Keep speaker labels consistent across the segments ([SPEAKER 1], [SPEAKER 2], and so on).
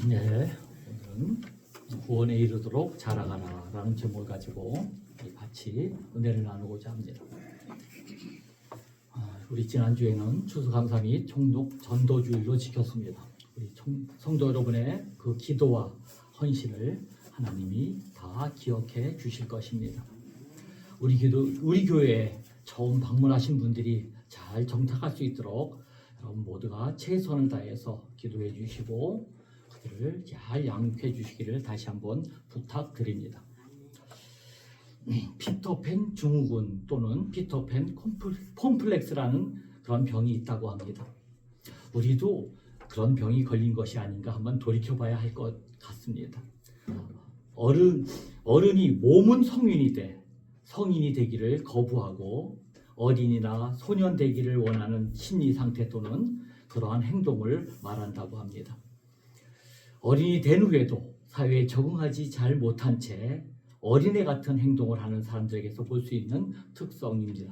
[SPEAKER 1] 네, 오늘은 구원에 이르도록 자라가라라는 제목을 가지고 같이 은혜를 나누고자 합니다. 우리 지난주에는 추수감사 및 총독 전도주일로 지켰습니다. 우리 성도 여러분의 그 기도와 헌신을 하나님이 다 기억해 주실 것입니다. 우리 교회에 처음 방문하신 분들이 잘 정착할 수 있도록 여러분 모두가 최선을 다해서 기도해 주시고 그들을 잘 양육해 주시기를 다시 한번 부탁드립니다. 피터팬 증후군 또는 피터팬 콤플렉스라는 그런 병이 있다고 합니다. 우리도 그런 병이 걸린 것이 아닌가 한번 돌이켜봐야 할 것 같습니다. 어른이 몸은 성인이 되기를 거부하고 어린이나 소년 되기를 원하는 심리 상태 또는 그러한 행동을 말한다고 합니다. 어린이 된 후에도 사회에 적응하지 잘 못한 채 어린애 같은 행동을 하는 사람들에게서 볼 수 있는 특성입니다.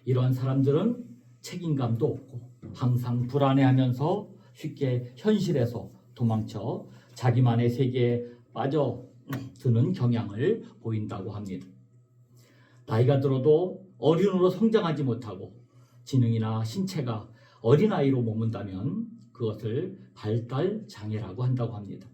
[SPEAKER 1] 이러한 사람들은 책임감도 없고 항상 불안해하면서 쉽게 현실에서 도망쳐 자기만의 세계에 빠져드는 경향을 보인다고 합니다. 나이가 들어도 어린으로 성장하지 못하고 지능이나 신체가 어린아이로 머문다면 그것을 발달장애라고 한다고 합니다.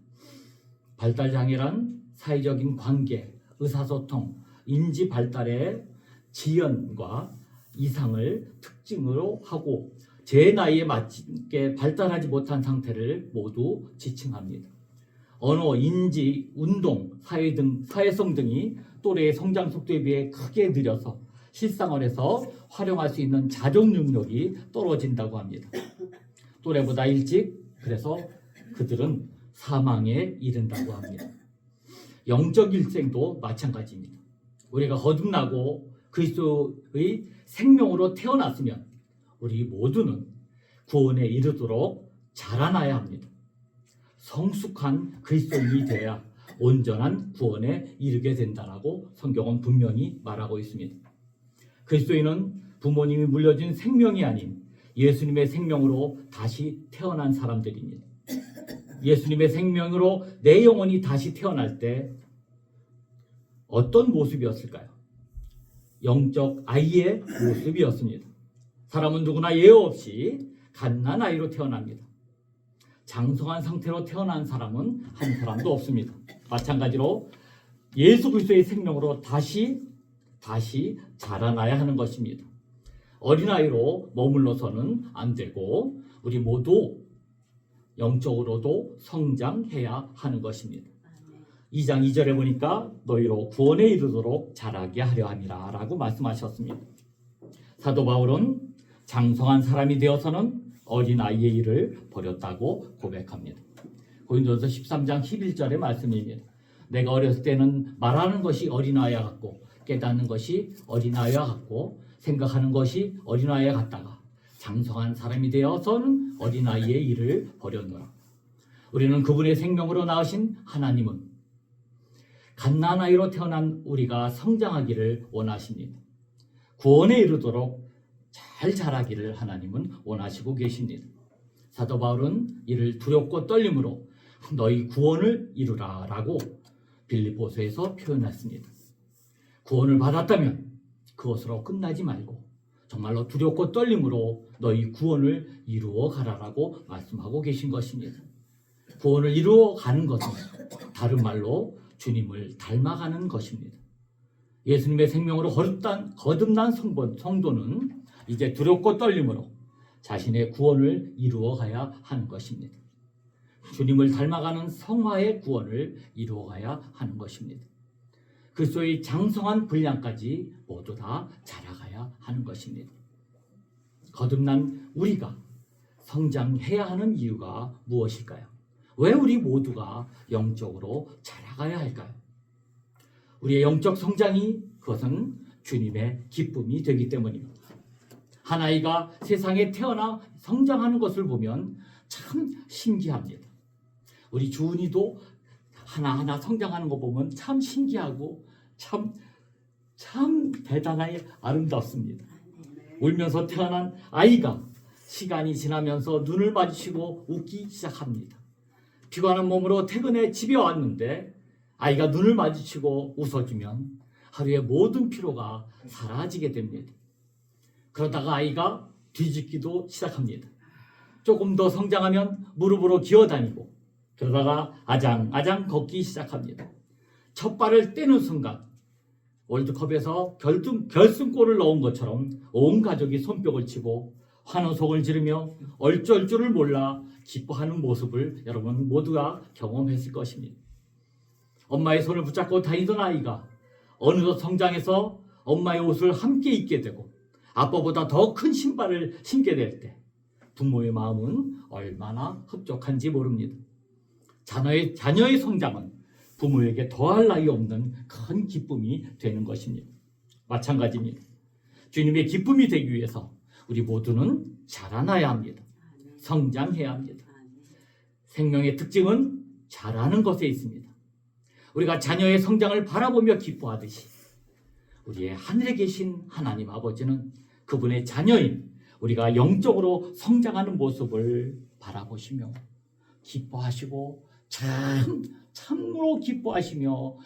[SPEAKER 1] 발달장애란 사회적인 관계, 의사소통, 인지 발달의 지연과 이상을 특징으로 하고 제 나이에 맞게 발달하지 못한 상태를 모두 지칭합니다. 언어, 인지, 운동, 사회성 등이 또래의 성장 속도에 비해 크게 느려서 실생활에서 활용할 수 있는 자정 능력이 떨어진다고 합니다. 또래보다 일찍 그래서 그들은 사망에 이른다고 합니다. 영적 일생도 마찬가지입니다. 우리가 거듭나고 그리스도의 생명으로 태어났으면 우리 모두는 구원에 이르도록 자라나야 합니다. 성숙한 그리스도인이 되어야 온전한 구원에 이르게 된다라고 성경은 분명히 말하고 있습니다. 그리스도인은 부모님이 물려준 생명이 아닌 예수님의 생명으로 다시 태어난 사람들입니다. 예수님의 생명으로 내 영혼이 다시 태어날 때 어떤 모습이었을까요? 영적 아이의 모습이었습니다. 사람은 누구나 예외 없이 갓난아이로 태어납니다. 장성한 상태로 태어난 사람은 한 사람도 없습니다. 마찬가지로 예수 그리스도의 생명으로 다시 자라나야 하는 것입니다. 어린아이로 머물러서는 안 되고 우리 모두 영적으로도 성장해야 하는 것입니다. 2장 2절에 보니까 너희로 구원에 이르도록 자라게 하려 함이라 라고 말씀하셨습니다. 사도 바울은 장성한 사람이 되어서는 어린아이의 일을 버렸다고 고백합니다. 고린도전서 13장 11절의 말씀입니다. 내가 어렸을 때는 말하는 것이 어린아이와 같고 깨닫는 것이 어린아이와 같고 생각하는 것이 어린아이와 같다가 장성한 사람이 되어서는 어린아이의 일을 버렸노라. 우리는 그분의 생명으로 낳으신 하나님은 갓난아이로 태어난 우리가 성장하기를 원하십니다. 구원에 이르도록 잘 자라기를 하나님은 원하시고 계십니다. 사도 바울은 이를 두렵고 떨림으로 너희 구원을 이루라 라고 빌립보서에서 표현했습니다. 구원을 받았다면 그것으로 끝나지 말고 정말로 두렵고 떨림으로 너희 구원을 이루어 가라라고 말씀하고 계신 것입니다. 구원을 이루어 가는 것은 다른 말로 주님을 닮아가는 것입니다. 예수님의 생명으로 거듭난 성도는 이제 두렵고 떨림으로 자신의 구원을 이루어 가야 하는 것입니다. 주님을 닮아가는 성화의 구원을 이루어 가야 하는 것입니다. 그리스도의 장성한 분량까지 모두 다 자라가야 하는 것입니다. 거듭난 우리가 성장해야 하는 이유가 무엇일까요? 왜 우리 모두가 영적으로 자라가야 할까요? 우리의 영적 성장이 그것은 주님의 기쁨이 되기 때문입니다. 한 아이가 세상에 태어나 성장하는 것을 보면 참 신기합니다. 우리 주은이도 하나하나 성장하는 거 보면 참 신기하고 참 대단하게 아름답습니다. 울면서 태어난 아이가 시간이 지나면서 눈을 마주치고 웃기 시작합니다. 피곤한 몸으로 퇴근해 집에 왔는데 아이가 눈을 마주치고 웃어주면 하루의 모든 피로가 사라지게 됩니다. 그러다가 아이가 뒤집기도 시작합니다. 조금 더 성장하면 무릎으로 기어다니고 그러다가 아장아장 걷기 시작합니다. 첫 발을 떼는 순간 월드컵에서 결승골을 넣은 것처럼 온 가족이 손뼉을 치고 환호성을 지르며 얼쩔 줄을 몰라 기뻐하는 모습을 여러분 모두가 경험했을 것입니다. 엄마의 손을 붙잡고 다니던 아이가 어느덧 성장해서 엄마의 옷을 함께 입게 되고 아빠보다 더 큰 신발을 신게 될 때 부모의 마음은 얼마나 흡족한지 모릅니다. 자녀의 성장은 부모에게 더할 나위 없는 큰 기쁨이 되는 것입니다. 마찬가지입니다. 주님의 기쁨이 되기 위해서 우리 모두는 자라나야 합니다. 성장해야 합니다. 생명의 특징은 자라는 것에 있습니다. 우리가 자녀의 성장을 바라보며 기뻐하듯이 우리의 하늘에 계신 하나님 아버지는 그분의 자녀인 우리가 영적으로 성장하는 모습을 바라보시며 기뻐하시고 참으로 기뻐하시며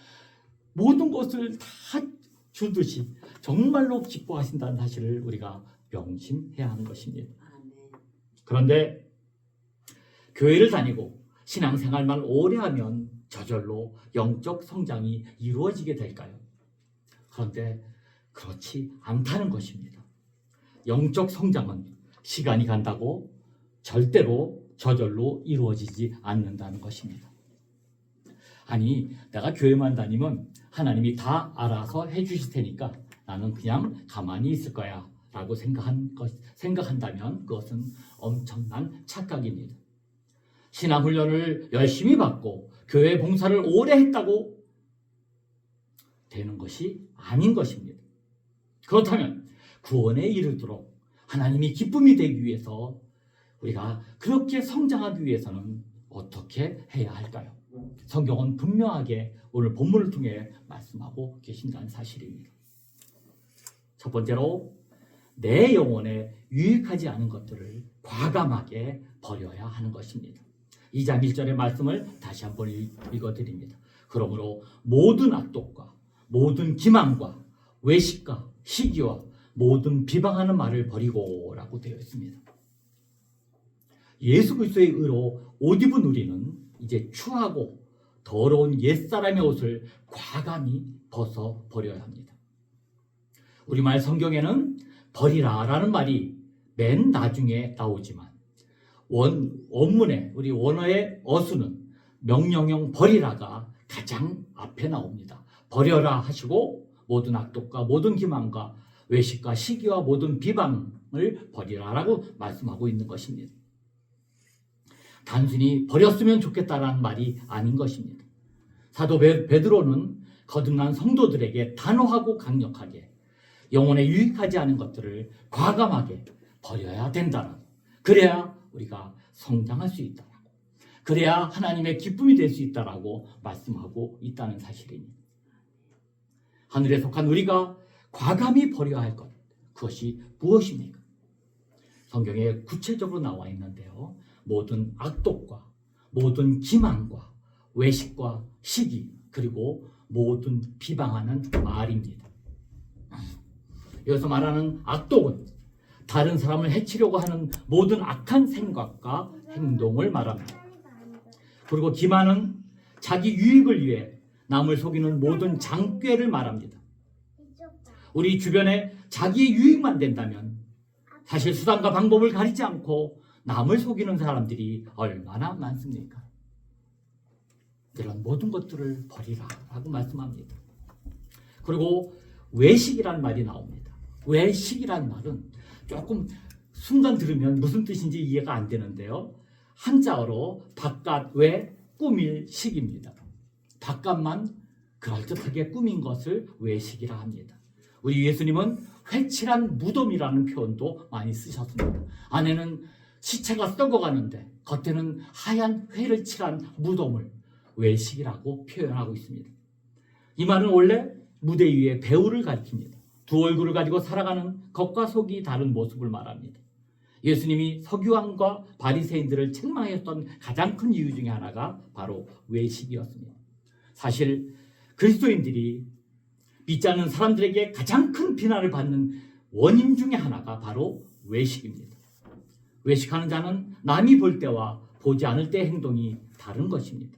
[SPEAKER 1] 모든 것을 다 주듯이 정말로 기뻐하신다는 사실을 우리가 명심해야 하는 것입니다. 그런데 교회를 다니고 신앙생활만 오래 하면 저절로 영적 성장이 이루어지게 될까요? 그런데 그렇지 않다는 것입니다. 영적 성장은 시간이 간다고 절대로 저절로 이루어지지 않는다는 것입니다. 아니, 내가 교회만 다니면 하나님이 다 알아서 해주실 테니까 나는 그냥 가만히 있을 거야 라고 생각한다면 그것은 엄청난 착각입니다. 신앙훈련을 열심히 받고 교회 봉사를 오래 했다고 되는 것이 아닌 것입니다. 그렇다면 구원에 이르도록 하나님이 기쁨이 되기 위해서 우리가 그렇게 성장하기 위해서는 어떻게 해야 할까요? 성경은 분명하게 오늘 본문을 통해 말씀하고 계신다는 사실입니다. 첫 번째로 내 영혼에 유익하지 않은 것들을 과감하게 버려야 하는 것입니다. 2장 1절의 말씀을 다시 한번 읽어드립니다. 그러므로 모든 악독과 모든 기만과 외식과 시기와 모든 비방하는 말을 버리고 라고 되어 있습니다. 예수 그리스도의 의로 옷 입은 우리는 이제 추하고 더러운 옛사람의 옷을 과감히 벗어버려야 합니다. 우리말 성경에는 버리라 라는 말이 맨 나중에 나오지만 원문에 우리 원어의 어수는 명령형 버리라가 가장 앞에 나옵니다. 버려라 하시고 모든 악독과 모든 기만과 외식과 시기와 모든 비방을 버리라라고 말씀하고 있는 것입니다. 단순히 버렸으면 좋겠다라는 말이 아닌 것입니다. 사도 베드로는 거듭난 성도들에게 단호하고 강력하게 영혼에 유익하지 않은 것들을 과감하게 버려야 된다라고, 그래야 우리가 성장할 수 있다라고, 그래야 하나님의 기쁨이 될 수 있다라고 말씀하고 있다는 사실입니다. 하늘에 속한 우리가 과감히 버려야 할 것, 그것이 무엇입니까? 성경에 구체적으로 나와 있는데요. 모든 악독과 모든 기만과 외식과 시기 그리고 모든 비방하는 말입니다. 여기서 말하는 악독은 다른 사람을 해치려고 하는 모든 악한 생각과 행동을 말합니다. 그리고 기만은 자기 유익을 위해 남을 속이는 모든 장꾀를 말합니다. 우리 주변에 자기의 유익만 된다면 사실 수단과 방법을 가리지 않고 남을 속이는 사람들이 얼마나 많습니까? 이런 모든 것들을 버리라 라고 말씀합니다. 그리고 외식이란 말이 나옵니다. 외식이란 말은 조금 순간 들으면 무슨 뜻인지 이해가 안 되는데요. 한자어로 바깥 외 꾸밀 식입니다. 바깥만 그럴듯하게 꾸민 것을 외식이라 합니다. 우리 예수님은 회칠한 무덤이라는 표현도 많이 쓰셨습니다. 안에는 시체가 썩어가는데 겉에는 하얀 회를 칠한 무덤을 외식이라고 표현하고 있습니다. 이 말은 원래 무대 위의 배우를 가리킵니다. 두 얼굴을 가지고 살아가는 겉과 속이 다른 모습을 말합니다. 예수님이 서기관과 바리새인들을 책망했던 가장 큰 이유 중에 하나가 바로 외식이었습니다. 사실 그리스도인들이 믿지 않는 사람들에게 가장 큰 비난을 받는 원인 중에 하나가 바로 외식입니다. 외식하는 자는 남이 볼 때와 보지 않을 때의 행동이 다른 것입니다.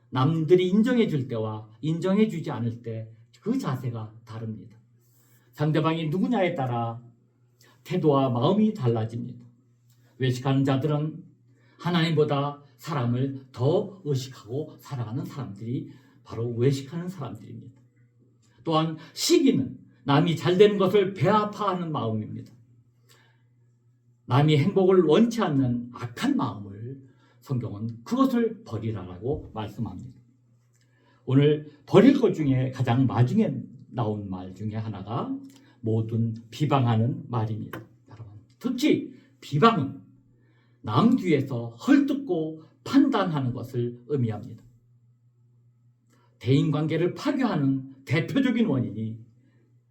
[SPEAKER 1] 남들이 인정해 줄 때와 인정해 주지 않을 때 그 자세가 다릅니다. 상대방이 누구냐에 따라 태도와 마음이 달라집니다. 외식하는 자들은 하나님보다 사람을 더 의식하고 살아가는 사람들이 바로 외식하는 사람들입니다. 또한 시기는 남이 잘 되는 것을 배아파하는 마음입니다. 남이 행복을 원치 않는 악한 마음을 성경은 그것을 버리라라고 말씀합니다. 오늘 버릴 것 중에 가장 마중에 나온 말 중에 하나가 모든 비방하는 말입니다. 여러분, 특히 비방은 남 뒤에서 헐뜯고 판단하는 것을 의미합니다. 대인관계를 파괴하는 대표적인 원인이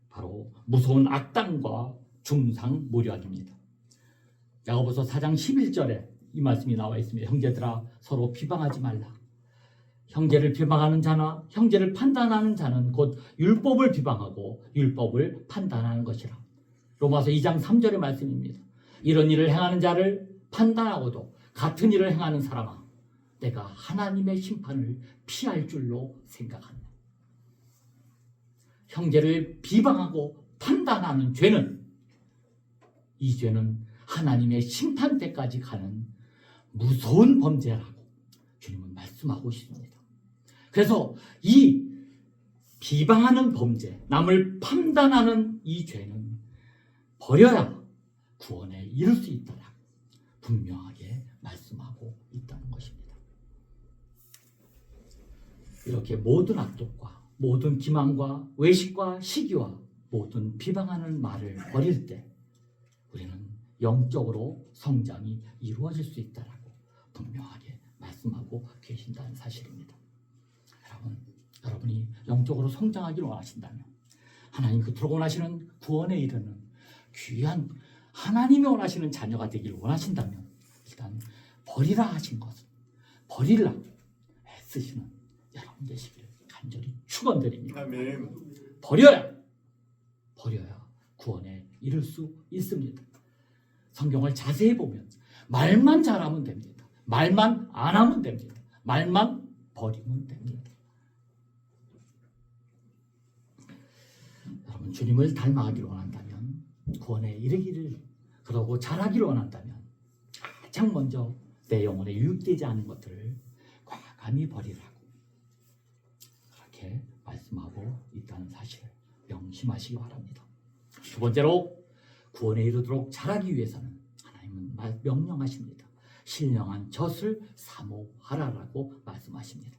[SPEAKER 1] 바로 무서운 악당과 중상모략입니다. 야고보서 4장 11절에 이 말씀이 나와 있습니다. 형제들아 서로 비방하지 말라. 형제를 비방하는 자나 형제를 판단하는 자는 곧 율법을 비방하고 율법을 판단하는 것이라. 로마서 2장 3절의 말씀입니다. 이런 일을 행하는 자를 판단하고도 같은 일을 행하는 사람아, 내가 하나님의 심판을 피할 줄로 생각한다. 형제를 비방하고 판단하는 죄는, 이 죄는 하나님의 심판대까지 가는 무서운 범죄라고 주님은 말씀하고 있습니다. 그래서 이 비방하는 범죄, 남을 판단하는 이 죄는 버려야 구원에 이를 수 있다라고 분명하게 말씀하고 있다는 것입니다. 이렇게 모든 악독과 모든 기만과 외식과 시기와 모든 비방하는 말을 버릴 때 우리는 영적으로 성장이 이루어질 수 있다라고 분명하게 말씀하고 계신다는 사실입니다. 여러분이 영적으로 성장하기를 원하신다면, 하나님 그토록 원하시는 구원에 이르는 귀한 하나님이 원하시는 자녀가 되기를 원하신다면 일단 버리라 하신 것을 버리려고 애쓰시는 여러분 되시길 간절히 축원드립니다.
[SPEAKER 2] 아멘.
[SPEAKER 1] 버려야 구원에 이를 수 있습니다. 성경을 자세히 보면 말만 잘하면 됩니다. 말만 안 하면 됩니다. 말만 버리면 됩니다. 여러분, 주님을 닮아가기를 원한다면, 구원에 이르기를 그러고 잘하기를 원한다면 가장 먼저 내 영혼에 유익되지 않은 것들을 과감히 버리라고 그렇게 말씀하고 있다는 사실을 명심하시기 바랍니다. 두 번째로, 구원에 이르도록 잘하기 위해서는 하나님은 명령하십니다. 신령한 젖을 사모하라라고 말씀하십니다.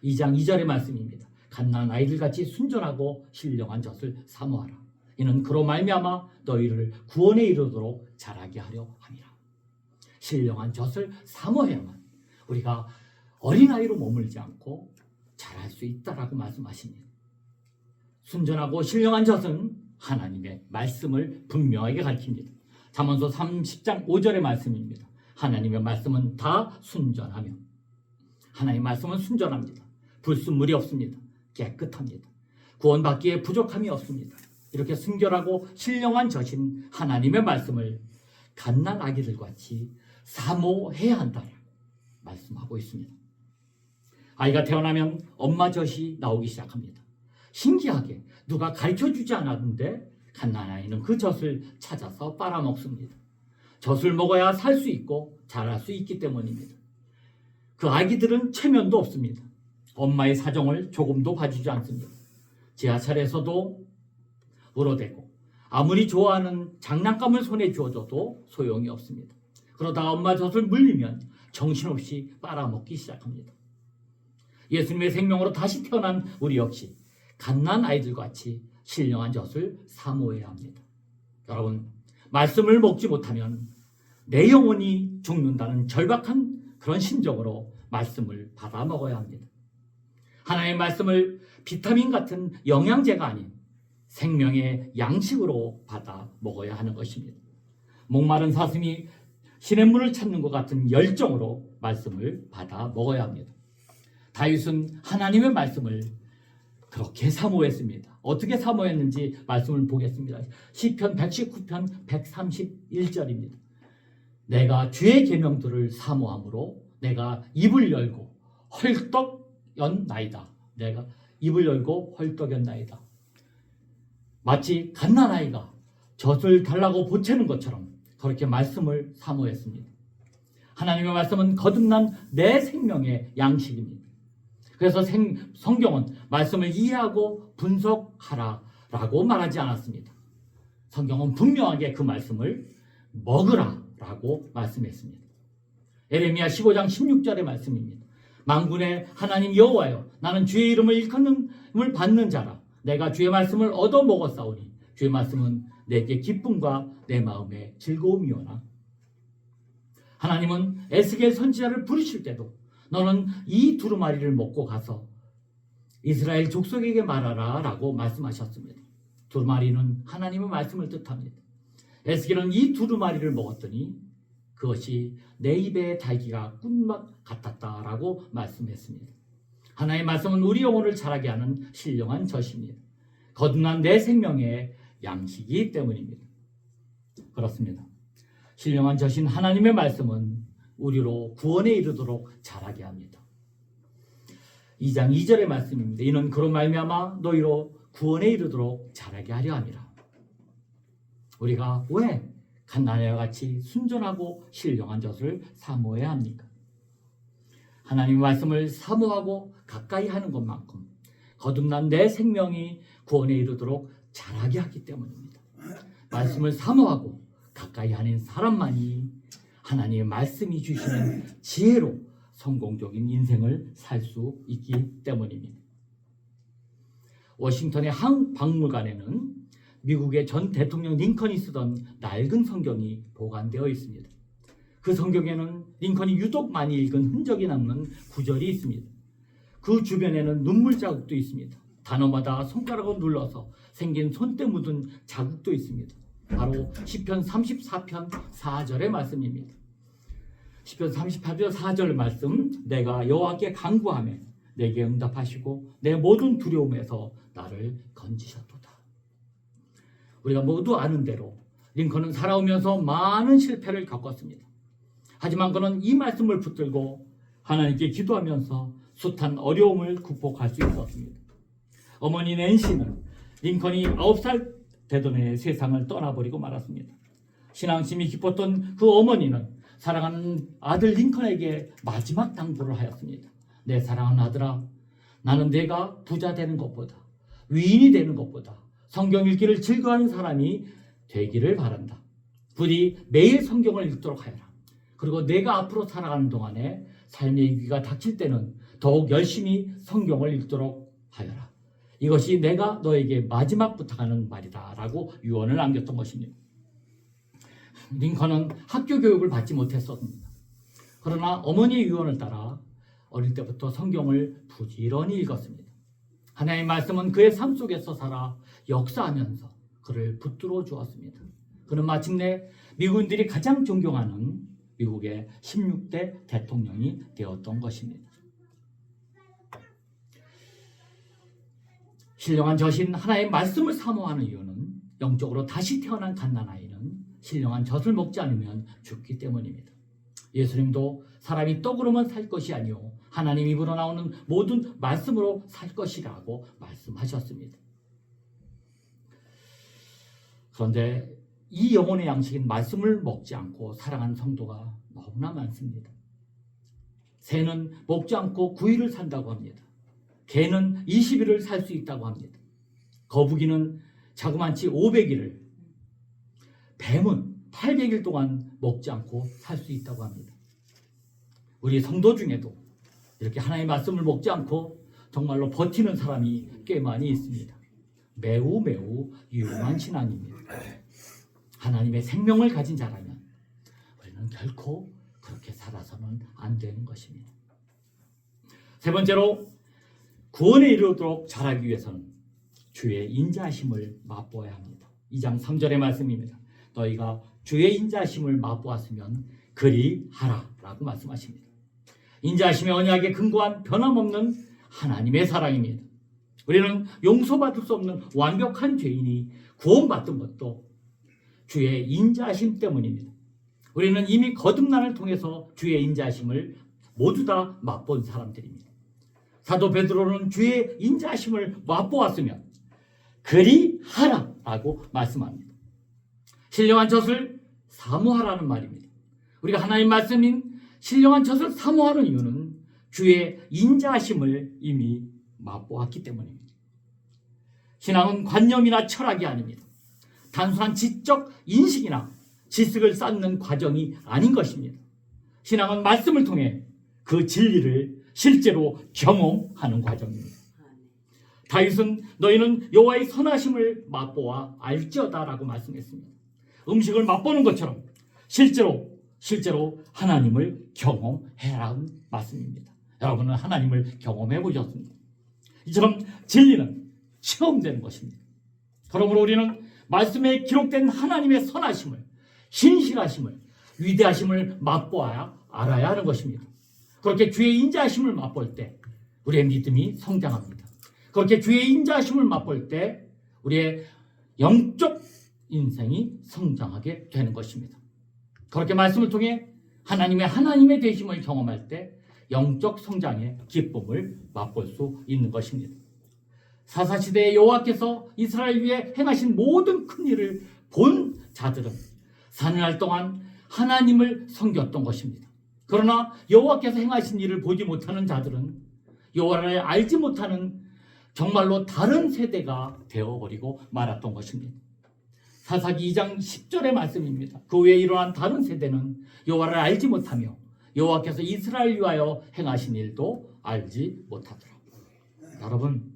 [SPEAKER 1] 2장 2절의 말씀입니다. 갓난 아이들같이 순전하고 신령한 젖을 사모하라. 이는 그로 말미암아 너희를 구원에 이르도록 자라게 하려 함이라. 신령한 젖을 사모해야만 우리가 어린아이로 머물지 않고 자랄 수 있다라고 말씀하십니다. 순전하고 신령한 젖은 하나님의 말씀을 분명하게 가르칩니다. 잠언서 30장 5절의 말씀입니다. 하나님의 말씀은 다 순전하며, 하나님의 말씀은 순전합니다. 불순물이 없습니다. 깨끗합니다. 구원받기에 부족함이 없습니다. 이렇게 순결하고 신령한 젖인 하나님의 말씀을 갓난 아기들 같이 사모해야 한다라고 말씀하고 있습니다. 아이가 태어나면 엄마 젖이 나오기 시작합니다. 신기하게 누가 가르쳐주지 않았는데 갓난 아이는 그 젖을 찾아서 빨아먹습니다. 젖을 먹어야 살 수 있고 자랄 수 있기 때문입니다. 그 아기들은 체면도 없습니다. 엄마의 사정을 조금도 봐주지 않습니다. 지하철에서도 울어대고 아무리 좋아하는 장난감을 손에 쥐어줘도 소용이 없습니다. 그러다 엄마 젖을 물리면 정신없이 빨아먹기 시작합니다. 예수님의 생명으로 다시 태어난 우리 역시 갓난 아이들같이 신령한 젖을 사모해야 합니다. 여러분, 말씀을 먹지 못하면 내 영혼이 죽는다는 절박한 그런 심정으로 말씀을 받아 먹어야 합니다. 하나님의 말씀을 비타민 같은 영양제가 아닌 생명의 양식으로 받아 먹어야 하는 것입니다. 목마른 사슴이 시냇물을 찾는 것 같은 열정으로 말씀을 받아 먹어야 합니다. 다윗은 하나님의 말씀을 그렇게 사모했습니다. 어떻게 사모했는지 말씀을 보겠습니다. 시편 119편 131절입니다. 내가 주의 계명들을 사모함으로 내가 입을 열고 헐떡 연나이다. 내가 입을 열고 헐떡 연나이다. 마치 갓난아이가 젖을 달라고 보채는 것처럼 그렇게 말씀을 사모했습니다. 하나님의 말씀은 거듭난 내 생명의 양식입니다. 그래서 성경은 말씀을 이해하고 분석하라라고 말하지 않았습니다. 성경은 분명하게 그 말씀을 먹으라라고 말씀했습니다. 에레미야 15장 16절의 말씀입니다. 만군의 하나님 여호와여, 나는 주의 이름을 일컫음을 받는 자라. 내가 주의 말씀을 얻어 먹었사오니 주의 말씀은 내게 기쁨과 내 마음에 즐거움이오나. 하나님은 에스겔 선지자를 부르실 때도 너는 이 두루마리를 먹고 가서 이스라엘 족속에게 말하라 라고 말씀하셨습니다. 두루마리는 하나님의 말씀을 뜻합니다. 에스겔은 이 두루마리를 먹었더니 그것이 내 입에 달기가 꿀맛 같았다라고 말씀했습니다. 하나님의 말씀은 우리 영혼을 자라게 하는 신령한 젖입니다. 거듭난 내 생명의 양식이기 때문입니다. 그렇습니다. 신령한 젖인 하나님의 말씀은 우리로 구원에 이르도록 자라게 합니다. 2장 2절의 말씀입니다. 이는 그로 말미암아 너희로 구원에 이르도록 자라게 하려 함이라. 우리가 왜 갓난아이와 같이 순전하고 신령한 젖을 사모해야 합니까? 하나님의 말씀을 사모하고 가까이 하는 것만큼 거듭난 내 생명이 구원에 이르도록 자라게 하기 때문입니다. 말씀을 사모하고 가까이 하는 사람만이 하나님의 말씀이 주시는 지혜로 성공적인 인생을 살 수 있기 때문입니다. 워싱턴의 한 박물관에는 미국의 전 대통령 링컨이 쓰던 낡은 성경이 보관되어 있습니다. 그 성경에는 링컨이 유독 많이 읽은 흔적이 남는 구절이 있습니다. 그 주변에는 눈물 자국도 있습니다. 단어마다 손가락을 눌러서 생긴 손때 묻은 자국도 있습니다. 바로 시편 34편 4절의 말씀입니다. 시편 38편 4절 말씀, 내가 여호와께 간구하며 내게 응답하시고 내 모든 두려움에서 나를 건지셨도다. 우리가 모두 아는 대로 링컨은 살아오면서 많은 실패를 겪었습니다. 하지만 그는 이 말씀을 붙들고 하나님께 기도하면서 숱한 어려움을 극복할 수 있었습니다. 어머니 낸시는 링컨이 9살 되던 해에 세상을 떠나버리고 말았습니다. 신앙심이 깊었던 그 어머니는 사랑하는 아들 링컨에게 마지막 당부를 하였습니다. 내 사랑하는 아들아, 나는 내가 부자 되는 것보다 위인이 되는 것보다 성경 읽기를 즐거워하는 사람이 되기를 바란다. 부디 매일 성경을 읽도록 하여라. 그리고 내가 앞으로 살아가는 동안에 삶의 위기가 닥칠 때는 더욱 열심히 성경을 읽도록 하여라. 이것이 내가 너에게 마지막 부탁하는 말이다 라고 유언을 남겼던 것입니다. 링컨은 학교 교육을 받지 못했었습니다. 그러나 어머니의 유언을 따라 어릴 때부터 성경을 부지런히 읽었습니다. 하나님의 말씀은 그의 삶 속에서 살아 역사하면서 그를 붙들어 주었습니다. 그는 마침내 미국인들이 가장 존경하는 미국의 16대 대통령이 되었던 것입니다. 신령한 젖인 하나의 말씀을 사모하는 이유는 영적으로 다시 태어난 갓난아이는 신령한 젖을 먹지 않으면 죽기 때문입니다. 예수님도 사람이 떡으로만 살 것이 아니요 하나님 입으로 나오는 모든 말씀으로 살 것이라고 말씀하셨습니다. 그런데 이 영혼의 양식인 말씀을 먹지 않고 살아가는 성도가 너무나 많습니다. 새는 먹지 않고 9일을 산다고 합니다. 개는 20일을 살 수 있다고 합니다. 거북이는 자그만치 500일을, 뱀은 800일 동안 먹지 않고 살 수 있다고 합니다. 우리 성도 중에도 이렇게 하나님의 말씀을 먹지 않고 정말로 버티는 사람이 꽤 많이 있습니다. 매우 유용한 신앙입니다. 하나님의 생명을 가진 자라면 우리는 결코 그렇게 살아서는 안 되는 것입니다. 세 번째로 구원에 이르도록 자라기 위해서는 주의 인자하심을 맛보아야 합니다. 2장 3절의 말씀입니다. 너희가 주의 인자하심을 맛보았으면 그리하라라고 말씀하십니다. 인자하심의 언약에 근거한 변함없는 하나님의 사랑입니다. 우리는 용서받을 수 없는 완벽한 죄인이 구원받은 것도 주의 인자하심 때문입니다. 우리는 이미 거듭난을 통해서 주의 인자하심을 모두 다 맛본 사람들입니다. 사도 베드로는 주의 인자하심을 맛보았으면 그리하라라고 말씀합니다. 신령한 젖을 사모하라는 말입니다. 우리가 하나님 말씀인 신령한 젖을 사모하는 이유는 주의 인자하심을 이미 맛보았기 때문입니다. 신앙은 관념이나 철학이 아닙니다. 단순한 지적 인식이나 지식을 쌓는 과정이 아닌 것입니다. 신앙은 말씀을 통해 그 진리를 실제로 경험하는 과정입니다. 다윗은 너희는 여호와의 선하심을 맛보아 알지어다라고 말씀했습니다. 음식을 맛보는 것처럼 실제로 하나님을 경험해라는 말씀입니다. 여러분은 하나님을 경험해 보셨습니까? 이처럼 진리는 체험되는 것입니다. 그러므로 우리는 말씀에 기록된 하나님의 선하심을, 신실하심을, 위대하심을 맛보아야 알아야 하는 것입니다. 그렇게 주의 인자하심을 맛볼 때 우리의 믿음이 성장합니다. 그렇게 주의 인자하심을 맛볼 때 우리의 영적 인생이 성장하게 되는 것입니다. 그렇게 말씀을 통해 하나님의 되심을 경험할 때 영적 성장의 기쁨을 맛볼 수 있는 것입니다. 사사시대의 여호와께서 이스라엘 위에 행하신 모든 큰 일을 본 자들은 사느날 동안 하나님을 섬겼던 것입니다. 그러나 여호와께서 행하신 일을 보지 못하는 자들은 여호와를 알지 못하는 정말로 다른 세대가 되어버리고 말았던 것입니다. 사사기 2장 10절의 말씀입니다. 그 후에 일어난 다른 세대는 여호와를 알지 못하며 여호와께서 이스라엘 위하여 행하신 일도 알지 못하더라고요. 여러분,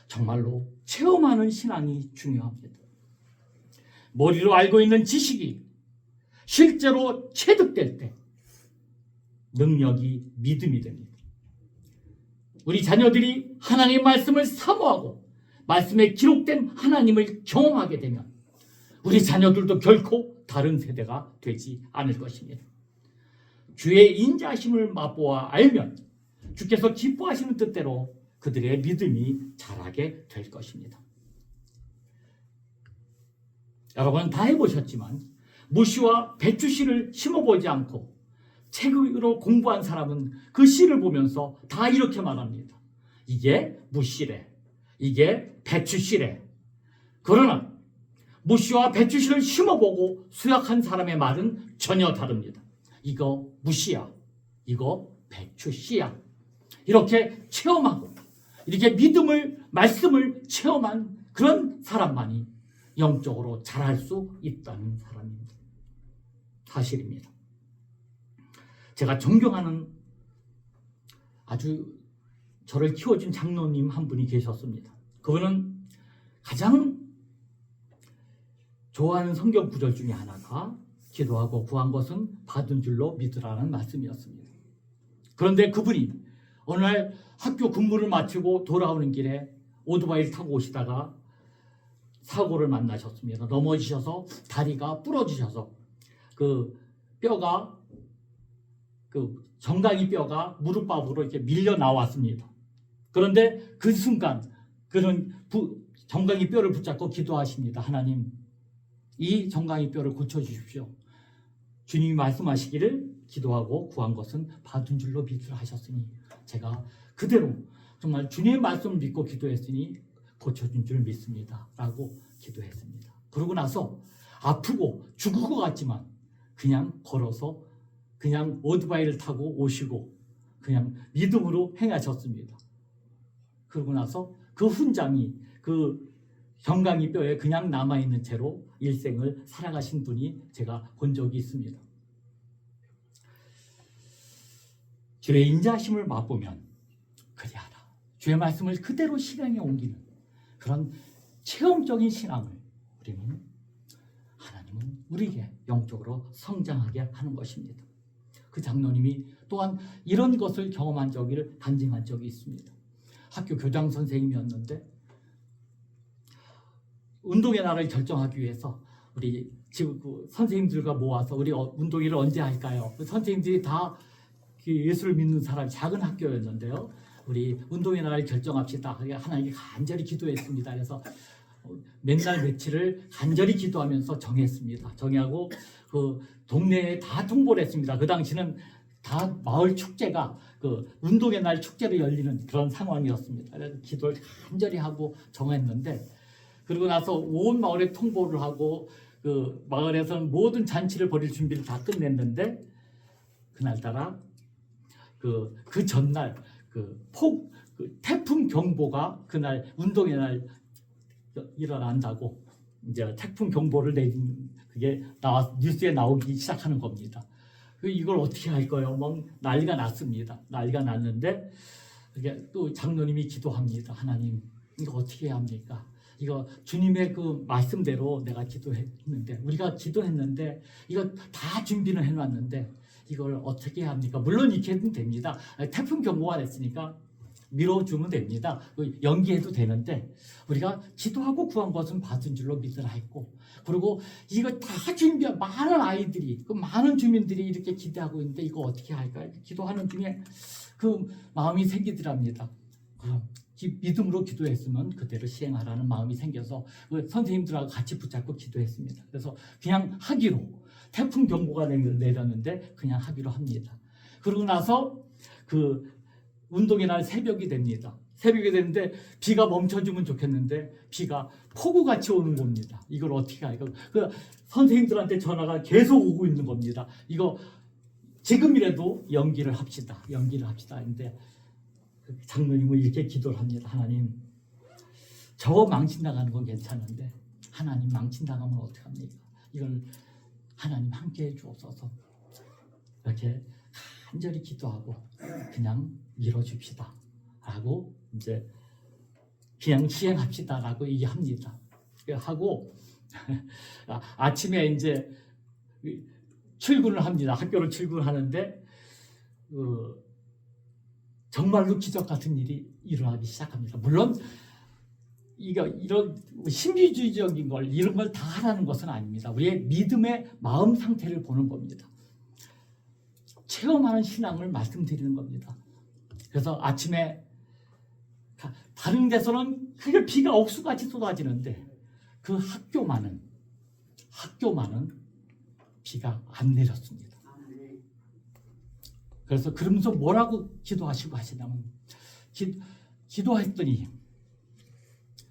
[SPEAKER 1] 정말로 체험하는 신앙이 중요합니다. 머리로 알고 있는 지식이 실제로 체득될 때 능력이 믿음이 됩니다. 우리 자녀들이 하나님의 말씀을 사모하고 말씀에 기록된 하나님을 경험하게 되면 우리 자녀들도 결코 다른 세대가 되지 않을 것입니다. 주의 인자하심을 맛보아 알면 주께서 기뻐하시는 뜻대로 그들의 믿음이 자라게 될 것입니다. 여러분 다 해보셨지만 무씨와 배추씨를 심어보지 않고 책으로 공부한 사람은 그 씨를 보면서 다 이렇게 말합니다. 이게 무씨래. 이게 배추씨래. 그러나 무씨와 배추씨를 심어보고 수확한 사람의 말은 전혀 다릅니다. 이거 무씨야. 이거 배추씨야. 이렇게 체험하고 이렇게 말씀을 체험한 그런 사람만이 영적으로 자랄 수 있다는 사람입니다. 사실입니다. 제가 존경하는 아주 저를 키워준 장로님 한 분이 계셨습니다. 그분은 가장 좋아하는 성경 구절 중에 하나가 기도하고 구한 것은 받은 줄로 믿으라는 말씀이었습니다. 그런데 그분이 어느 날 학교 근무를 마치고 돌아오는 길에 오토바이를 타고 오시다가 사고를 만나셨습니다. 넘어지셔서 다리가 부러지셔서 그 정강이 뼈가 무릎밥으로 이렇게 밀려 나왔습니다. 그런데 그 순간 그는 정강이 뼈를 붙잡고 기도하십니다. 하나님, 이 정강이 뼈를 고쳐주십시오. 주님이 말씀하시기를 기도하고 구한 것은 받은 줄로 믿으라 하셨으니 제가 그대로 정말 주님의 말씀을 믿고 기도했으니 고쳐준 줄 믿습니다 라고 기도했습니다. 그러고 나서 아프고 죽을 것 같지만 그냥 걸어서 그냥 오토바이를 타고 오시고 그냥 믿음으로 행하셨습니다. 그러고 나서 그 훈장이 그 정강이 뼈에 그냥 남아있는 채로 일생을 살아가신 분이 제가 본 적이 있습니다. 주의 인자하심을 맛보면 그리하라. 주의 말씀을 그대로 실행에 옮기는 그런 체험적인 신앙을 하나님은 우리에게 영적으로 성장하게 하는 것입니다. 그 장로님이 또한 이런 것을 경험한 적을 간증한 적이 있습니다. 학교 교장 선생님이었는데 운동의 날을 결정하기 위해서 우리 지금 그 선생님들과 모아서 우리 운동회를 언제 할까요? 그 선생님들이 다 예수를 믿는 사람 작은 학교였는데요. 우리 운동회 날 결정합시다. 하나님께 간절히 기도했습니다. 그래서 맨날 며칠을 간절히 기도하면서 정했습니다. 정하고 그 동네에 다 통보를 했습니다. 그 당시는 다 마을 축제가 그 운동회 날 축제로 열리는 그런 상황이었습니다. 그래서 기도를 간절히 하고 정했는데, 그리고 나서 온 마을에 통보를 하고 그 마을에서는 모든 잔치를 벌일 준비를 다 끝냈는데, 그날따라 그 전날 그 태풍 경보가 그날 운동회 날 일어난다고 이제 태풍 경보를 내린 그게 뉴스에 나오기 시작하는 겁니다. 이걸 어떻게 할까요? 막 난리가 났습니다. 난리가 났는데 이게 또 장로님이 기도합니다. 하나님, 이거 어떻게 해야 합니까? 이거 주님의 그 말씀대로 내가 기도했는데, 우리가 기도했는데 이거 다 준비는 해놨는데 이걸 어떻게 해야 합니까? 물론 이렇게 해도 됩니다. 태풍 경보가 됐으니까 미뤄주면 됩니다. 연기해도 되는데 우리가 기도하고 구한 것은 받은 줄로 믿으라 했고, 그리고 이거 다 준비한 많은 아이들이, 그 많은 주민들이 이렇게 기대하고 있는데 이거 어떻게 할까? 기도하는 중에 그 마음이 생기더랍니다. 그럼 믿음으로 기도했으면 그대로 시행하라는 마음이 생겨서 선생님들하고 같이 붙잡고 기도했습니다. 그래서 그냥 하기로, 태풍 경보가 내렸는데 그냥 하기로 합니다. 그러고 나서 그 운동회 날 새벽이 됩니다. 새벽이 되는데 비가 멈춰주면 좋겠는데 비가 폭우같이 오는 겁니다. 이걸 어떻게 할까? 그 선생님들한테 전화가 계속 오고 있는 겁니다. 이거 지금이라도 연기를 합시다. 연기를 합시다. 근데 장로님은 이렇게 기도를 합니다. 하나님, 저 망신당하는 건 괜찮은데 하나님 망신당하면 어떡합니까? 이걸 하나님 함께해 주옵소서. 이렇게 간절히 기도하고 그냥 밀어줍시다 라고 이제 그냥 시행합시다 라고 얘기합니다. 하고 아침에 이제 출근을 합니다. 학교를 출근하는데 정말로 기적 같은 일이 일어나기 시작합니다. 물론 이런 신비주의적인 걸, 이런 걸 다 하라는 것은 아닙니다. 우리의 믿음의 마음 상태를 보는 겁니다. 체험하는 신앙을 말씀드리는 겁니다. 그래서 아침에 다른 데서는 그게 비가 억수같이 쏟아지는데 그 학교만은 비가 안 내렸습니다. 그래서 그러면서 뭐라고 기도하시고 하시냐면, 기도했더니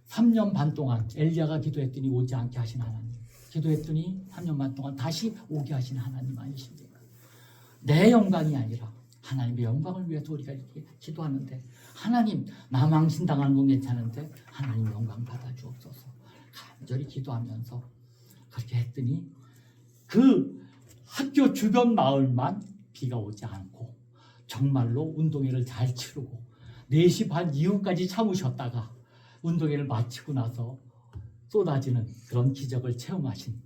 [SPEAKER 1] 3년 반 동안 엘리야가 기도했더니 오지 않게 하신 하나님, 기도했더니 3년 반 동안 다시 오게 하신 하나님 아니십니까? 내 영광이 아니라 하나님의 영광을 위해서 우리가 이렇게 기도하는데, 하나님, 나 망신당하는 건 괜찮은데 하나님 영광 받아주옵소서 간절히 기도하면서 그렇게 했더니 그 학교 주변 마을만 비가 오지 않고 정말로 운동회를 잘 치르고 4시 반 이후까지 참으셨다가 운동회를 마치고 나서 쏟아지는 그런 기적을 체험하신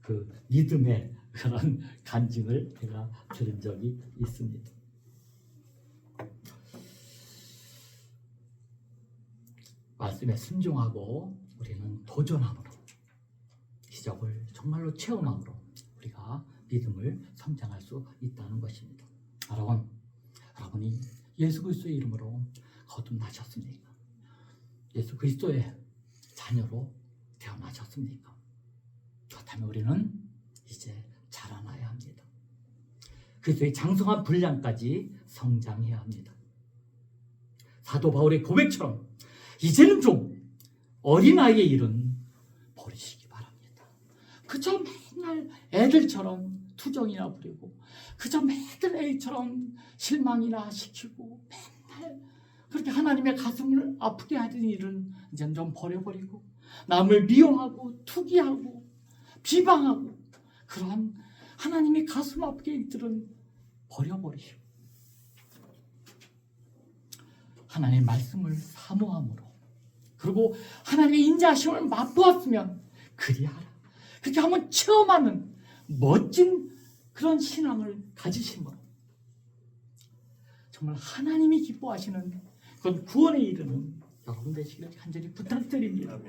[SPEAKER 1] 그 믿음의 그런 간증을 제가 들은 적이 있습니다. 말씀에 순종하고 우리는 도전함으로, 기적을 정말로 체험함으로 우리가 믿음을 성장할 수 있다는 것입니다. 여러분이 예수 그리스도의 이름으로 거듭나셨습니까? 예수 그리스도의 자녀로 태어나셨습니까? 그렇다면 우리는 이제 자라나야 합니다. 그리스도의 장성한 분량까지 성장해야 합니다. 사도 바울의 고백처럼 이제는 좀 어린아이의 일은 버리시기 바랍니다. 그저 맨날 애들처럼 투정이나 부리고, 그저 매들 애처럼 실망이나 시키고, 맨날 그렇게 하나님의 가슴을 아프게 하는 일은 이제 좀 버려버리고, 남을 미워하고 투기하고 비방하고 그러한 하나님의 가슴 아프게 일들은 버려버리시고, 하나님의 말씀을 사모함으로, 그리고 하나님의 인자하심을 맛보았으면 그리하라, 그렇게 한번 체험하는 멋진 그런 신앙을 가지심으로 정말 하나님이 기뻐하시는 그런 구원에 이르는 여러분 되시기를 간절히 부탁드립니다.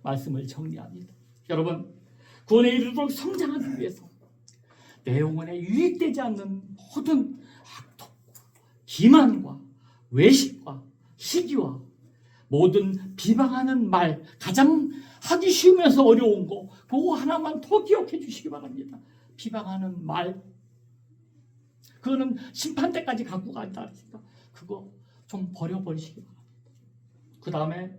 [SPEAKER 1] 말씀을 정리합니다. 여러분, 구원에 이르도록 성장하기 위해서 내 영혼에 유익되지 않는 모든 악독과 기만과 외식과 시기와 모든 비방하는 말, 가장 하기 쉬우면서 어려운 거, 그거 하나만 더 기억해 주시기 바랍니다. 비방하는 말, 그거는 심판 때까지 갖고 간다 그러니까 그거 좀 버려버리시기 바랍니다. 그 다음에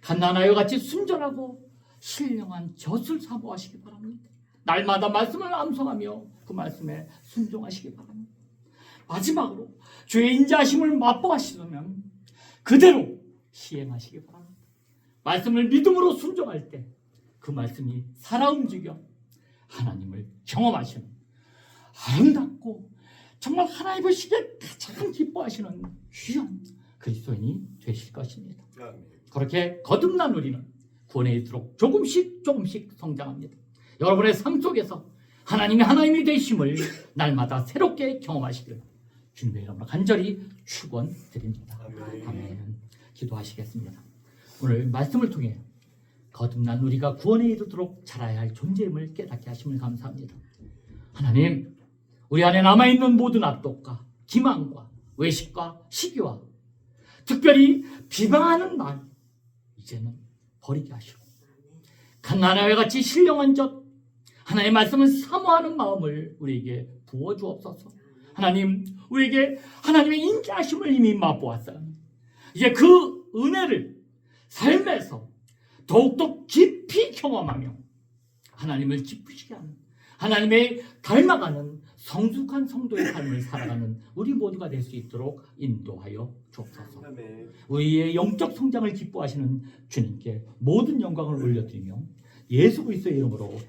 [SPEAKER 1] 갓난아이와 같이 순전하고 신령한 젖을 사모하시기 바랍니다. 날마다 말씀을 암송하며 그 말씀에 순종하시기 바랍니다. 마지막으로 주의 인자하심을 맛보았으면 그대로 시행하시기 바랍니다. 말씀을 믿음으로 순종할 때 그 말씀이 살아 움직여 하나님을 경험하시는 아름답고 정말 하나님 보시기에 가장 기뻐하시는 귀한 그리스도인이 되실 것입니다. 그렇게 거듭난 우리는 구원에 이르도록 조금씩 성장합니다. 여러분의 삶 속에서 하나님이 되심을 날마다 새롭게 경험하시길 주님의 이름으로 간절히 축원드립니다. 아멘. 기도하시겠습니다. 오늘 말씀을 통해 거듭난 우리가 구원에 이르도록 자라야 할 존재임을 깨닫게 하심을 감사합니다. 하나님, 우리 안에 남아있는 모든 악독과 기만과 외식과 시기와 특별히 비방하는 말 이제는 버리게 하시고 갓난아이와 같이 신령한 젖 하나님의 말씀을 사모하는 마음을 우리에게 부어주옵소서. 하나님, 우리에게 하나님의 인자하심을 이미 맛보았어요. 이제 그 은혜를 삶에서 더욱더 깊이 경험하며 하나님을 기쁘시게 하는 하나님의 닮아가는 성숙한 성도의 삶을 살아가는 우리 모두가 될 수 있도록 인도하여 주옵소서. 우리의 영적 성장을 기뻐하시는 주님께 모든 영광을 올려드리며 예수 그리스도의 이름으로